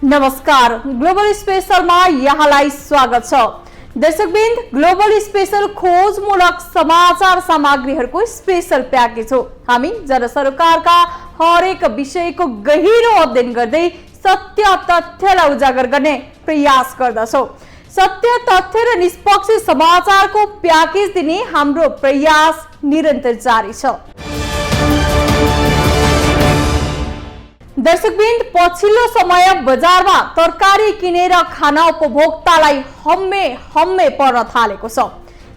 नमस्कार, ग्लोबल स्पेशलमा यहाँलाई स्वागत छ। दर्शकबिन्द, ग्लोबल स्पेशल खोजमूलक समाचार सामग्रीहरूको स्पेशल प्याकेज हो। हामी जनसरोकारका हरेक विषयको गहिरो अध्ययन गर्दै सत्य तथ्यलाई उजागर गर्ने प्रयास गर्दछौँ। सत्य तथ्य र निष्पक्ष समाचारको प्याकेज दिने हाम्रो प्रयास निरन्तर जारी छ। दर्शकबिन्द, पछिल्लो समय बजारमा तरकारी किनेर खान उपभोक्तालाई हम्मे पर्न थालेको छ।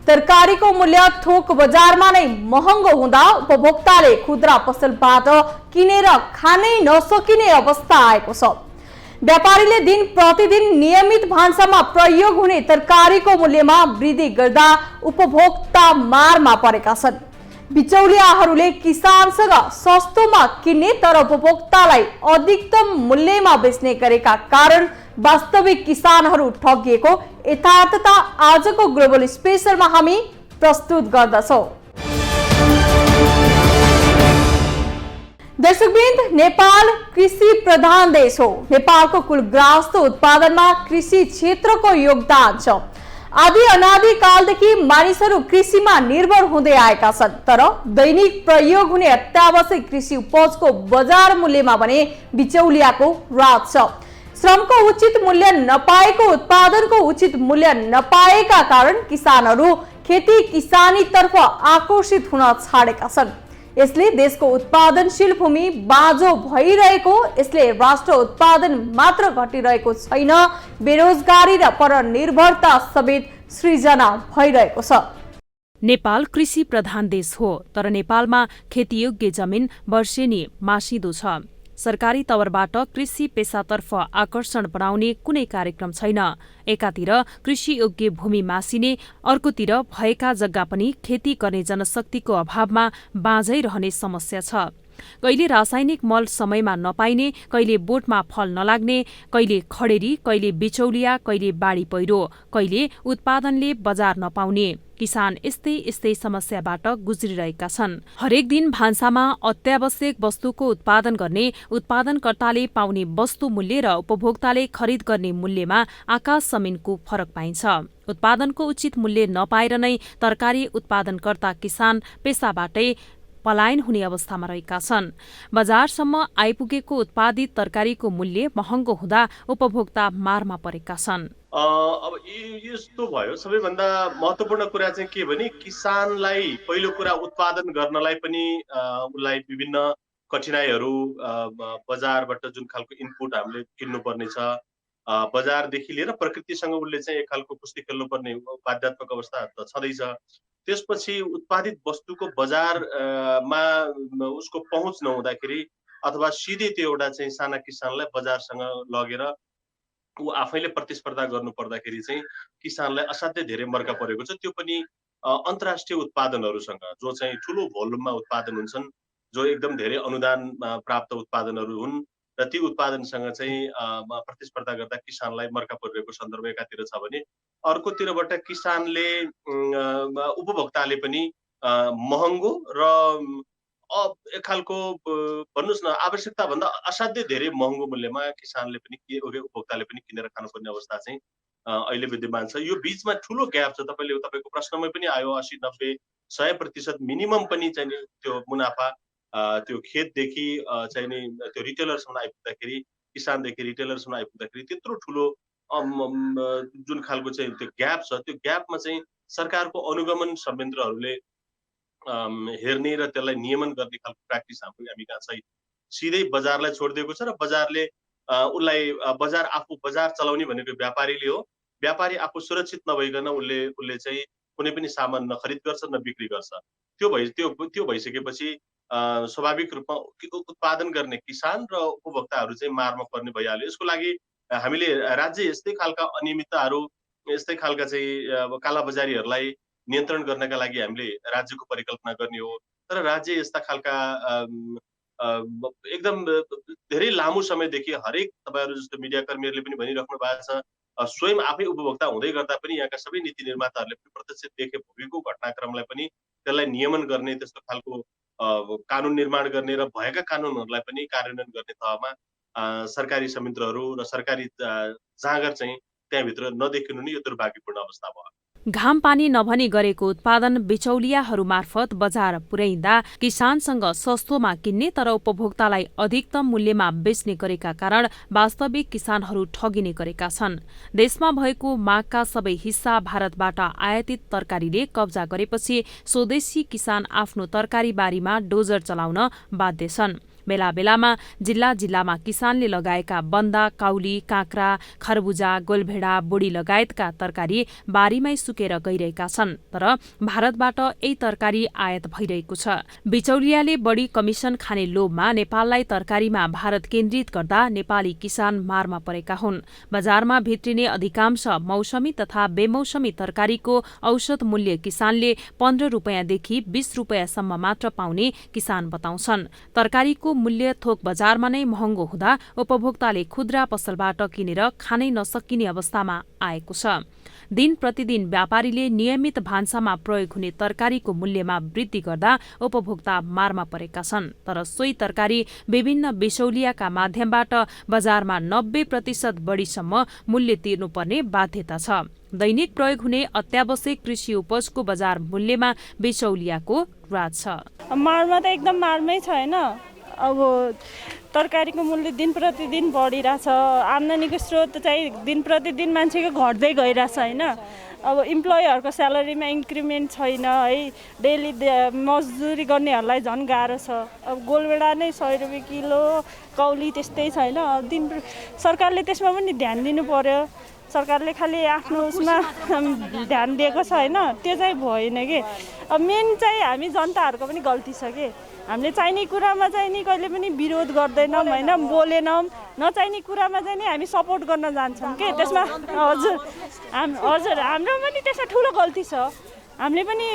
तरकारीको मूल्य थोक बजारमा नै महँगो हुँदा उपभोक्ताले खुद्रा पसलबाट किनेर खानै नसकिने अवस्था आएको छ। व्यापारीले दिन प्रतिदिन नियमित भान्सामा प्रयोग हुने तरकारीको मूल्यमा वृद्धि गर्दा उपभोक्ता मारमा परेका छन्। बिचौलियाहरूले किसानसँग सस्तोमा किन्ने तर उपभोक्तालाई अधिकतम मूल्यमा बेच्ने गरेका कारण वास्तविक किसानहरू ठगिएको यथार्थता आजको ग्लोबल स्पेशलमा हामी प्रस्तुत गर्दछौँ। दर्शकबिन्द, नेपाल कृषि प्रधान देश हो। नेपालको कुल ग्राहस्थ उत्पादनमा कृषि क्षेत्रको योगदान छ। आदि अनादि कालदेखि मानिसहरू कृषिमा निर्भर हुँदै आएका छन्, तर दैनिक प्रयोग हुने अत्यावश्यक कृषि उपजको बजार मूल्यमा भने बिचौलियाको राज छ। श्रमको उचित मूल्य नपाएको, उत्पादनको उचित मूल्य नपाएका कारण किसानहरू खेती किसानीतर्फ आकर्षित हुन छाडेका छन्। यसले देशको उत्पादनशील भूमि बाँझो भइरहेको, यसले राष्ट्र उत्पादन मात्र घटिरहेको छैन, बेरोजगारी र परनिर्भरता समेत सृजना भइरहेको छ। नेपाल कृषि प्रधान देश हो, तर नेपालमा खेतीयोग्य जमिन वर्षेनी मासिँदो छ। सरकारी तवरबाट कृषि पेसातर्फ आकर्षण बढाउने कुनै कार्यक्रम छैन। एकातिर कृषि योग्य भूमि मासिने, अर्कोतिर भएका जग्गा पनि खेती गर्ने जनशक्तिको अभावमा बाँझै रहने समस्या छ। कहिले रासायनिक मल समयमा नपाइने, कहिले बोटमा फल नलाग्ने, कहिले खडेरी, कहिले बिचौलिया, कहिले बाढी पहिरो, कहिले उत्पादनले बजार नपाउने। किसान यस्तै समस्याबाट गुज्रिरहेका छन्। हरेक दिन भान्सामा अत्यावश्यक वस्तुको उत्पादन गर्ने उत्पादनकर्ताले पाउने वस्तु मूल्य र उपभोक्ताले खरिद गर्ने मूल्यमा आकाश जमिनको फरक पाइन्छ। उत्पादनको उचित मूल्य नपाएर नै तरकारी उत्पादनकर्ता किसान पेसाबाटै पलायन हुने अवस्थामा रहेका छन्। बजारसम्म आइपुगेको उत्पादित तरकारीको मूल्य महँगो हुँदा उपभोक्ता मारमा परेका छन्। अब यस्तो भयो। सबैभन्दा महत्त्वपूर्ण कुरा चाहिँ के भने किसानलाई पहिलो कुरा उत्पादन गर्नलाई पनि उसलाई विभिन्न कठिनाइहरू, बजारबाट जुन खालको इनपुट हामीले किन्नुपर्ने छ, बजारदेखि लिएर प्रकृतिसँग उसले चाहिँ एक खालको कुस्ती खेल्नुपर्ने बाध्यात्मक अवस्था त छँदैछ। त्यसपछि उत्पादित वस्तुको बजारमा उसको पहुँच नहुँदाखेरि अथवा सिधै त्यो एउटा चाहिँ साना किसानलाई बजारसँग लगेर ऊ आफैले प्रतिस्पर्धा गर्नु पर्दाखेरि चाहिँ किसानलाई असाध्यै धेरै मर्का परेको छ। त्यो पनि अन्तर्राष्ट्रिय उत्पादनहरूसँग, जो चाहिँ ठुलो भोल्युममा उत्पादन हुन्छन्, जो एकदम धेरै अनुदान प्राप्त उत्पादनहरू हुन्, र ती उत्पादनसँग चाहिँ प्रतिस्पर्धा गर्दा किसानलाई मर्का परिरहेको सन्दर्भ एकातिर छ भने, अर्कोतिरबाट किसानले उपभोक्ताले पनि महँगो र एक खालको भन्नुहोस् न आवश्यकता भन्दा असाध्यै धेरै महँगो मूल्यमा किसानले पनि उपभोक्ताले पनि किनेर खानुपर्ने अवस्था चाहिँ अहिले विद्यमान छ। यो बीचमा ठुलो ग्याप छ। तपाईँको प्रश्नमै पनि आयो, 80-90-100% मिनिमम पनि चाहिँ त्यो मुनाफा त्यो खेतदेखि चाहिँ नि त्यो रिटेलरसम्म आइपुग्दाखेरि, किसानदेखि रिटेलरसम्म आइपुग्दाखेरि त्यत्रो ठुलो जुन खालको चाहिँ त्यो ग्याप छ, त्यो ग्यापमा चाहिँ सरकारको अनुगमन संयन्त्रहरूले हेर्ने र त्यसलाई नियमन गर्ने खालको प्र्याक्टिस हामी कहाँ छैन। सिधै बजारलाई छोडिदिएको छ र बजारले उसलाई बजार चलाउने भनेको व्यापारीले हो। व्यापारी आफू सुरक्षित नभइकन उसले चाहिँ कुनै पनि सामान न खरिद गर्छ न बिक्री गर्छ। त्यो भइसकेपछि स्वाभाविक रूपमा उत्पादन गर्ने किसान र उपभोक्ताहरू चाहिँ मारमा पर्ने भइहाल्यो। यसको लागि हामीले राज्य यस्तै खालका अनियमितताहरू, यस्तै खालका चाहिँ कालाबजारीहरूलाई नियन्त्रण गर्नका लागि हामीले राज्यको परिकल्पना गर्ने हो। तर राज्य यस्ता खालका एकदम धेरै लामो समयदेखि हरेक तपाईँहरू जस्तो मिडियाकर्मीहरूले पनि भनिराख्नु भएको छ, स्वयं आफै उपभोक्ता हुँदै गर्दा पनि यहाँका सबै नीति निर्माताहरूले पनि प्रत्यक्ष देखे भोगेको घटनाक्रमलाई पनि त्यसलाई नियमन गर्ने, त्यस्तो खालको कानुन निर्माण गर्ने र भएका कानुनहरूलाई पनि कार्यान्वयन गर्ने तहमा सरकारी संयन्त्रहरू र सरकारी जाँगर चाहिँ त्यहाँभित्र नदेखिनु नै यो दुर्भाग्यपूर्ण अवस्था भयो। घाम पानी नभनी गरेको उत्पादन बिचौलियाहरू मार्फत बजार पुर्याइँदा किसानसँग सस्तोमा किन्ने तर उपभोक्तालाई अधिकतम मूल्यमा बेच्ने गरेका कारण वास्तविक किसानहरू ठगिने गरेका छन्। देशमा भएको मागका सबै हिस्सा भारतबाट आयातित तरकारीले कब्जा गरेपछि स्वदेशी किसान आफ्नो तरकारी बारीमा डोजर चलाउन बाध्य छन्। बेला बेलामा जिल्लामा किसानले लगाएका बन्दा, काउली, काँक्रा, खरबुजा, गोलभेडा, बोडी लगायतका तरकारी बारीमै सुकेर गइरहेका छन्। तर भारतबाट यही तरकारी आयात भइरहेको छ। बिचौलियाले बढी कमिसन खाने लोभमा नेपाललाई तरकारीमा भारत केन्द्रित गर्दा नेपाली किसान मारमा परेका हुन्। बजारमा भित्रिने अधिकांश मौसमी तथा बेमौसमी तरकारीको औसत मूल्य किसानले 15 रुपियाँदेखि 20 रुपियाँसम्म मात्र पाउने किसान बताउँछन्। तरकारीको मूल्य थोक बजारमा नै महँगो हुँदा उपभोक्ताले खुद्रा पसलबाट किनेर खानै नसकिने अवस्थामा आएको छ। दिन प्रतिदिन व्यापारीले नियमित भान्सामा प्रयोग हुने तरकारीको मूल्यमा वृद्धि गर्दा उपभोक्ता मारमा परेका छन्। तर सोही तरकारी विभिन्न बिचौलियाका माध्यमबाट बजारमा 90% बढीसम्म मूल्य तिर्नुपर्ने बाध्यता छ। दैनिक प्रयोग हुने अत्यावश्यक कृषि उपजको बजार मूल्यमा बिचौलियाको राज छ। मारमा त एकदम मारमै छ हैन। अब तरकारीको मूल्य दिन प्रतिदिन बढिरहेछ। आम्दानीको स्रोत चाहिँ दिन प्रतिदिन मान्छेको घट्दै गइरहेछ हैन। अब इम्प्लोयरहरूको स्यालेरीमा इन्क्रिमेन्ट छैन है। डेली मजदुरी गर्नेहरूलाई झन् गाह्रो छ। अब गोलभेडा नै 100 रुपियाँ किलो, कौली त्यस्तै छैन। सरकारले त्यसमा पनि ध्यान दिनु पर्यो। सरकारले खालि आफ्नो उसमा ध्यान दिएको छ हैन, त्यो चाहिँ भएन कि। अब मेन चाहिँ हामी जनताहरूको पनि गल्ती छ कि। हामीले चाहिने कुरामा चाहिँ नि कहिले पनि विरोध गर्दैनौँ हैन, बोलेनौँ। नचाहिने कुरामा चाहिँ नि हामी सपोर्ट गर्न जान्छौँ कि। त्यसमा हजुर हाम्रो पनि त्यसमा ठुलो गल्ती छ। हामीले पनि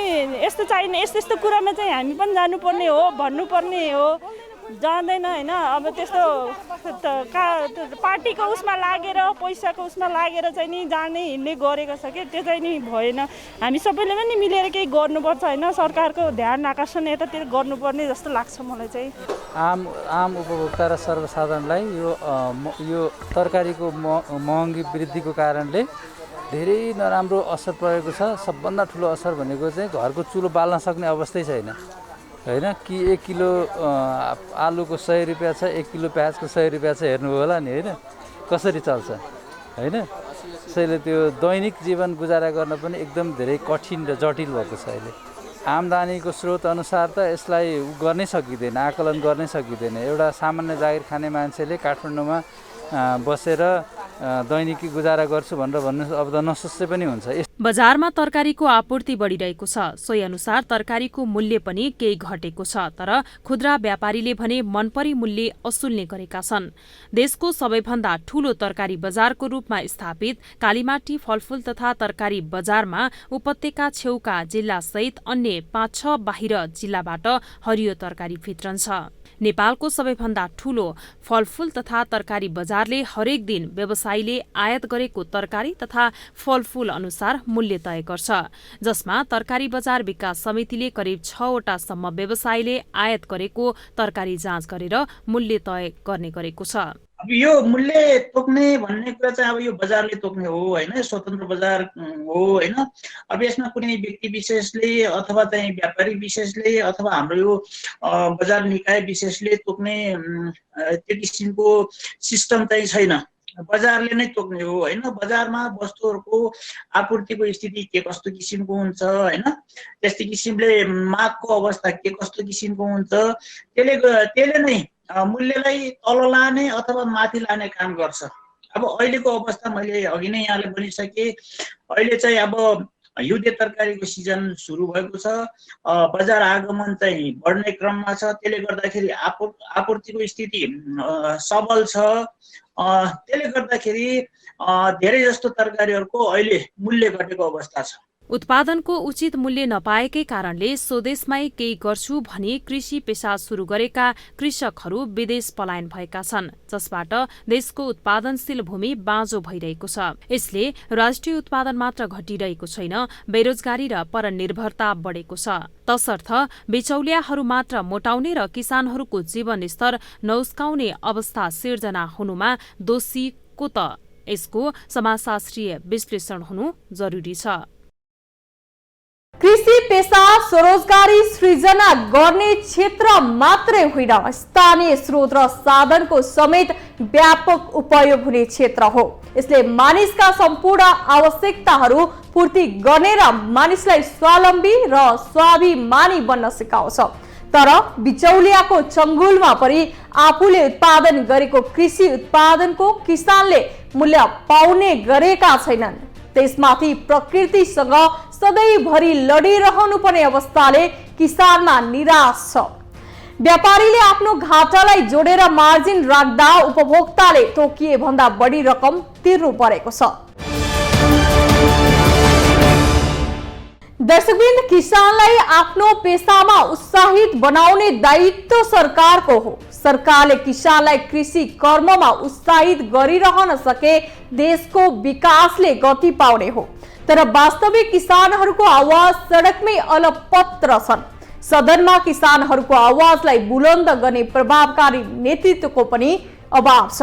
यस्तो चाहिने यस्तो कुरामा चाहिँ हामी पनि जानुपर्ने हो, भन्नुपर्ने हो। जाँदैन हैन। अब त्यस्तो पार्टीको उसमा लागेर पैसाको उसमा लागेर चाहिँ नि जाने हिँड्ने गरेको छ कि त्यो चाहिँ नि भएन। हामी सबैले पनि मिलेर केही गर्नुपर्छ हैन। सरकारको ध्यान आकर्षण यतातिर गर्नुपर्ने जस्तो लाग्छ मलाई चाहिँ। आम उपभोक्ता र सर्वसाधारणलाई यो तरकारीको महँगी वृद्धिको कारणले धेरै नराम्रो असर परेको छ। सबभन्दा ठुलो असर भनेको चाहिँ घरको चुलो बाल्न सक्ने अवस्थै छैन हैन। कि 1 किलो आलुको 100 रुपियाँ छ, 1 किलो प्याजको 100 रुपियाँ छ, हेर्नु होला नि हैन कसरी चल्छ हैन। त्यसैले त्यो दैनिक जीवन गुजारा गर्न पनि एकदम धेरै कठिन र जटिल भएको छ अहिले। आम्दानीको स्रोत अनुसार त यसलाई गर्नै सकिँदैन, आकलन गर्नै सकिँदैन। एउटा सामान्य जागिर खाने मान्छेले काठमाडौँमा बसेर दैनिकी गुजारा गर्छु भनेर भन्नु अब त नसोच्दै पनि हुन्छ। बजारमा तरकारीको आपूर्ति बढिरहेको छ, सोही अनुसार तरकारीको मूल्य पनि केही घटेको छ। तर खुद्रा व्यापारीले भने मनपरी मूल्य असुल्ने गरेका छन्। देशको सबैभन्दा ठूलो तरकारी बजारको रूपमा स्थापित कालीमाटी फलफूल तथा तरकारी बजारमा उपत्यका छेउका जिल्लासहित अन्य 5-6 बाहिर जिल्लाबाट हरियो तरकारी भित्रन्छ। नेपालको सबैभन्दा ठूलो फलफूल तथा तरकारी बजारले हरेक दिन व्यवसायीले आयात गरेको तरकारी तथा फलफूल अनुसार मूल्य तय गर्छ, जसमा तरकारी बजार विकास समितिले करिब 6 वटासम्म व्यवसायीले आयात गरेको तरकारी जाँच गरेर मूल्य तय गर्ने गरेको छ। अब यो मूल्य तोक्ने भन्ने कुरा चाहिँ अब यो बजारले तोक्ने हो हैन, स्वतन्त्र बजार हो हैन। अब यसमा कुनै व्यक्ति विशेषले अथवा चाहिँ व्यापारी विशेषले अथवा हाम्रो यो बजार निकाय विशेषले तोक्ने त्यो किसिमको सिस्टम चाहिँ छैन। बजारले नै तोक्ने हो हैन। बजारमा वस्तुहरूको आपूर्तिको स्थिति के कस्तो किसिमको हुन्छ हैन, त्यस्तै किसिमले मागको अवस्था के कस्तो किसिमको हुन्छ, त्यसले नै मूल्यलाई तल लाने अथवा माथि लाने काम गर्छ। अब अहिलेको अवस्था मैले अघि नै यहाँले भनिसके, अहिले चाहिँ अब हिउँदे तरकारीको सिजन सुरु भएको छ। बजार आगमन चाहिँ बढ्ने क्रममा छ। त्यसले गर्दाखेरि आपूर्तिको स्थिति सबल छ। त्यसले गर्दाखेरि धेरै जस्तो तरकारीहरूको अहिले मूल्य घटेको अवस्था छ। उत्पादनको उचित मूल्य नपाएकै कारणले स्वदेशमै केही गर्छु भनी कृषि पेसा सुरु गरेका कृषकहरू विदेश पलायन भएका छन्, जसबाट देशको उत्पादनशील भूमि बाँझो भइरहेको छ। यसले राष्ट्रिय उत्पादन मात्र घटिरहेको छैन, बेरोजगारी र परनिर्भरता बढेको छ। तसर्थ बिचौलियाहरू मात्र मोटाउने र किसानहरूको जीवन स्तर नउस्काउने अवस्था सिर्जना हुनुमा दोषी को त? यसको समाजशास्त्रीय विश्लेषण हुनु जरुरी छ। कृषि पेसा स्वरोजगारी सृजना गर्ने क्षेत्र मात्रै होइन, स्थानीय स्रोत र साधनको समेत व्यापक उपयोग हुने क्षेत्र हो। यसले मानिसका सम्पूर्ण आवश्यकताहरू पूर्ति गर्ने र मानिसलाई स्वावलम्बी र स्वाभिमानी बन्न सिकाउँछ। तर बिचौलियाको चङ्गुलमा परि आफूले उत्पादन गरेको कृषि उत्पादनको किसानले मूल्य पाउने गरेका छैनन्। त्यसमाथि प्रकृतिसँग सधैँभरि लडिरहनु पर्ने अवस्थाले किसानमा निराश छ। व्यापारीले आफ्नो घाटालाई जोडेर मार्जिन राख्दा उपभोक्ताले तोकिए भन्दा बढी रकम तिर्नु परेको छ। दर्शकवृन्द, किसानलाई आफ्नो पेसामा उत्साहित बनाउने दायित्व सरकारको हो। सरकारले किसानलाई कृषि कर्ममा उत्साहित गरिरहन सके देशको विकासले गति पाउने हो। तर वास्तविक किसानहरूको आवाज सडकमै अलपत्र छन्। सदनमा किसानहरूको आवाजलाई बुलन्द गर्ने प्रभावकारी नेतृत्वको पनि अभाव छ।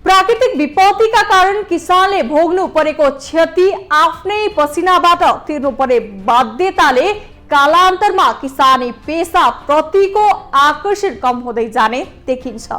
प्राकृतिक विपत्तिका कारण किसानले भोग्नु परेको क्षति आफ्नै पसिनाबाट तिर्नुपर्ने बाध्यताले कालान्तरमा किसानी पेसा प्रतिको आकर्षण कम हुँदै जाने देखिन्छ।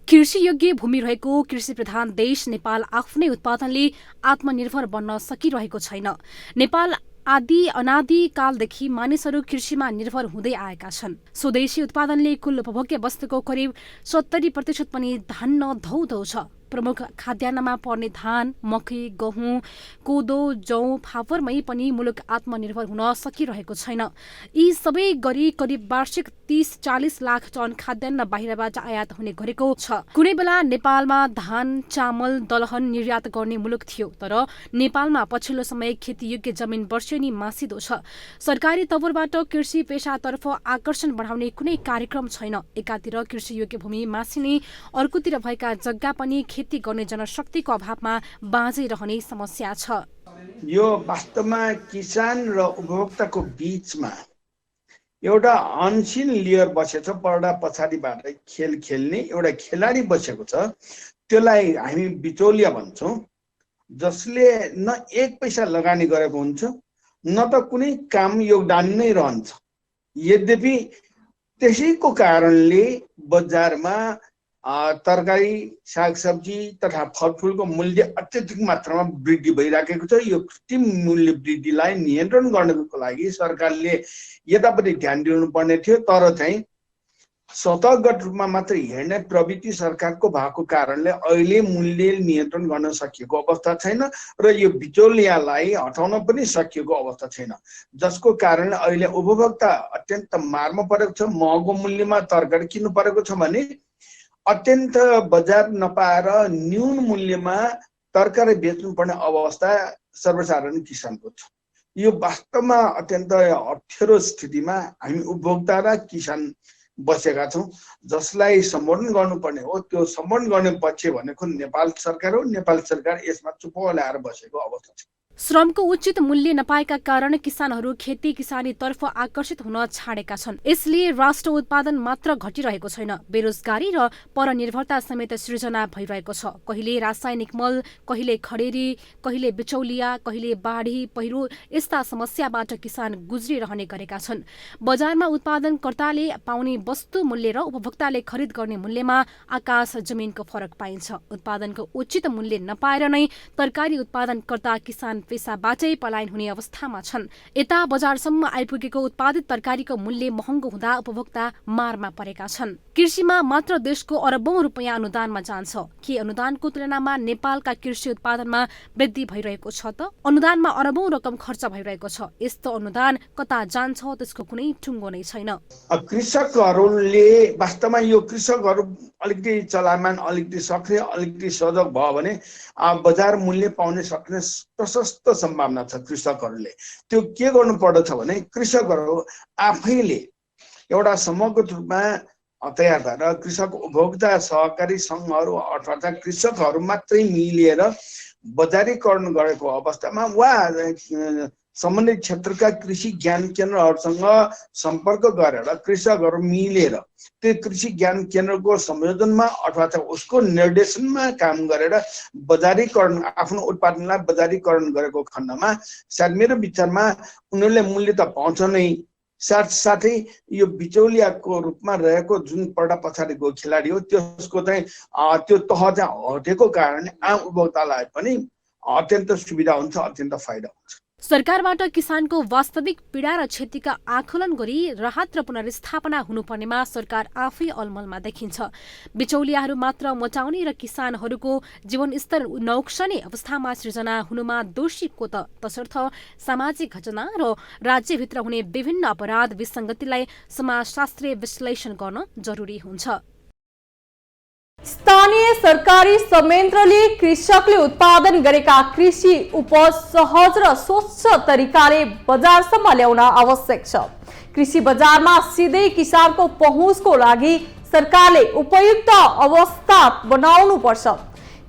कृषियोग्य भूमि रहेको कृषि प्रधान देश नेपाल आफ्नै उत्पादनले आत्मनिर्भर बन्न सकिरहेको छैन। नेपाल आदि अनादि कालदेखि मानिसहरू कृषिमा निर्भर हुँदै आएका छन्। स्वदेशी उत्पादनले कुल उपभोग्य वस्तुको करिब 70% पनि धान्न धौधौ छ। प्रमुख खाद्यान्नमा पर्ने धान, मकै, गहुँ, कोदो, जौँ, फापरमै पनि मुलुक आत्मनिर्भर हुन सकिरहेको छैन। यी सबै गरी करिब वार्षिक 30-40 लाख टन खाद्यान्न बाहिरबाट आयात हुने गरेको छ। कुनै बेला नेपालमा धान, चामल, दलहन निर्यात गर्ने मुलुक थियो, तर नेपालमा पछिल्लो समय खेतीयोग्य जमिन वर्षेनी मासिदो छ। सरकारी तवरबाट कृषि पेसातर्फ आकर्षण बढाउने कुनै कार्यक्रम छैन। एकातिर कृषियोग्य भूमि मासिने, अर्कोतिर भएका जग्गा पनि खेती गर्ने जनशक्तिको अभावमा बाँझै रहने समस्या छ। यो वास्तवमा किसान र उपभोक्ताको बीचमा एउटा अनसिन लेयर बसेको छ। पर्दा पछाडिबाट खेल खेल्ने एउटा खेलाडी बसेको छ। त्यसलाई हामी बिचौलिया भन्छौँ, जसले न एक पैसा लगानी गरेको हुन्छ न त कुनै काम योगदान नै रहन्छ। यद्यपि त्यसैको कारणले बजारमा तरकारी, सागसब्जी तथा फलफुलको मूल्य अत्यधिक मात्रामा वृद्धि भइराखेको छ। यो कृत्रिम मूल्य वृद्धिलाई नियन्त्रण गर्नको लागि सरकारले यतापट्टि ध्यान दिनुपर्ने थियो, तर चाहिँ स्वतःगत रूपमा मात्र हेर्ने प्रवृत्ति सरकारको भएको कारणले अहिले मूल्य नियन्त्रण गर्न सकिएको अवस्था छैन र यो बिचौलियालाई हटाउन पनि सकिएको अवस्था छैन, जसको कारणले अहिले उपभोक्ता अत्यन्त मारमा परेको छ। महँगो मूल्यमा तरकारी किन्नु परेको छ भने अत्यन्त बजार नपाएर न्यून मूल्यमा तरकारी बेच्नुपर्ने अवस्था सर्वसाधारण किसानको छ। यो वास्तवमा अत्यन्त अप्ठ्यारो स्थितिमा हामी उपभोक्ता र किसान बसेका छौँ, जसलाई सम्बोधन गर्नुपर्ने हो। त्यो सम्बोधन गर्ने पक्ष भनेको नेपाल सरकार हो। नेपाल सरकार यसमा चुप्प ल्याएर बसेको अवस्था छ। श्रमको उचित मूल्य नपाएका कारण किसानहरू खेती किसानीतर्फ आकर्षित हुन छाडेका छन्। यसले राष्ट्र उत्पादन मात्र घटिरहेको छैन, बेरोजगारी र परनिर्भरता समेत सृजना भइरहेको छ। कहिले रासायनिक मल, कहिले खडेरी, कहिले बिचौलिया, कहिले बाढी पहिरो यस्ता समस्याबाट किसान गुज्रिरहने गरेका छन्। बजारमा उत्पादनकर्ताले पाउने वस्तु मूल्य र उपभोक्ताले खरिद गर्ने मूल्यमा आकाश जमिनको फरक पाइन्छ। उत्पादनको उचित मूल्य नपाएर नै तरकारी उत्पादनकर्ता किसान पेसाबाटै पलायन हुने अवस्थामा छन्। यता बजारसम्म आइपुगेको उत्पादित तरकारीको मूल्य महँगो हुँदा उपभोक्ता मारमा परेका छन्। कृषिमा मात्र देशको अरबौं रुपियाँ अनुदानमा जान्छ। के अनुदानको तुलनामा नेपालका कृषि उत्पादनमा वृद्धि भइरहेको छ त? अनुदानमा अरबौं रकम खर्च भइरहेको छ। यस्तो अनुदान कता जान्छ त्यसको कुनै टुङ्गो नै छैन। कृषकहरूले वास्तवमा यो कृषकहरू अलिकति चलायमान, अलिकति सक्रिय, अलिकति सजग भयो भने बजार मूल्य पाउने सक्ने प्रशस्त सम्भावना छ कृषकहरूले। त्यो के गर्नु पर्दछ भने कृषकहरू आफैले एउटा समग्र रूपमा तयार भएर कृषक उपभोक्ता सहकारी सङ्घहरू अथवा कृषकहरू मात्रै मिलेर बजारीकरण गरेको अवस्थामा वा सम्बन्धित क्षेत्रका कृषि ज्ञान केन्द्रहरूसँग सम्पर्क गरेर कृषकहरू मिलेर त्यो कृषि ज्ञान केन्द्रको संयोजनमा अथवा उसको निर्देशनमा काम गरेर बजारीकरण, आफ्नो उत्पादनलाई बजारीकरण गरेको खण्डमा सायद मेरो विचारमा उनीहरूले मूल्य त पाउँछ नै, साथसाथै यो बिचौलियाको रूपमा रहेको जुन पर्दा पछाडिको खेलाडी हो त्यसको चाहिँ त्यो तह चाहिँ हटेको कारणले आम उपभोक्तालाई पनि अत्यन्त सुविधा हुन्छ, अत्यन्त फाइदा हुन्छ। सरकारबाट किसानको वास्तविक पीडा र क्षतिका आकलन गरी राहत र पुनर्स्थापना हुनुपर्नेमा सरकार आफै अलमलमा देखिन्छ। बिचौलियाहरू मात्र मचाउने र किसानहरूको जीवनस्तर नोक्साउने अवस्थामा सृजना हुनुमा दोषी को त? तसर्थ सामाजिक घटना र राज्यभित्र हुने विभिन्न अपराध विसङ्गतिलाई समाजशास्त्रीय विश्लेषण गर्न जरुरी हुन्छ। स्थानीय सरकारी संयन्त्रले कृषकले उत्पादन गरेका कृषि उपज सहज र स्वच्छ तरिकाले बजारसम्म ल्याउन आवश्यक छ। कृषि बजारमा सिधै किसानको पहुँचको लागि सरकारले उपयुक्त अवस्था बनाउनु पर्छ।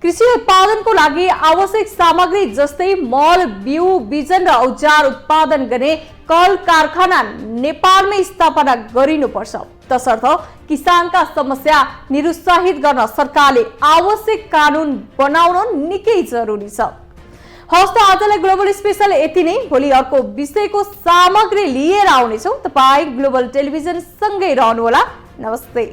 कृषि उत्पादनको लागि आवश्यक सामग्री जस्तै मल, बिउ, बिजन र औजार उत्पादन गर्ने कल कारखाना नेपालमै स्थापना गरिनुपर्छ। तसर्थ किसानका समस्या निरुत्साहित गर्न सरकारले आवश्यक कानुन बनाउन निकै जरुरी छ। हस्त आजलाई ग्लोबल स्पेशल यति नै। भोलि अर्को विषयको सामग्री लिएर आउनेछौँ। तपाईँ ग्लोबल टेलिभिजन सँगै रहनुहोला। नमस्ते।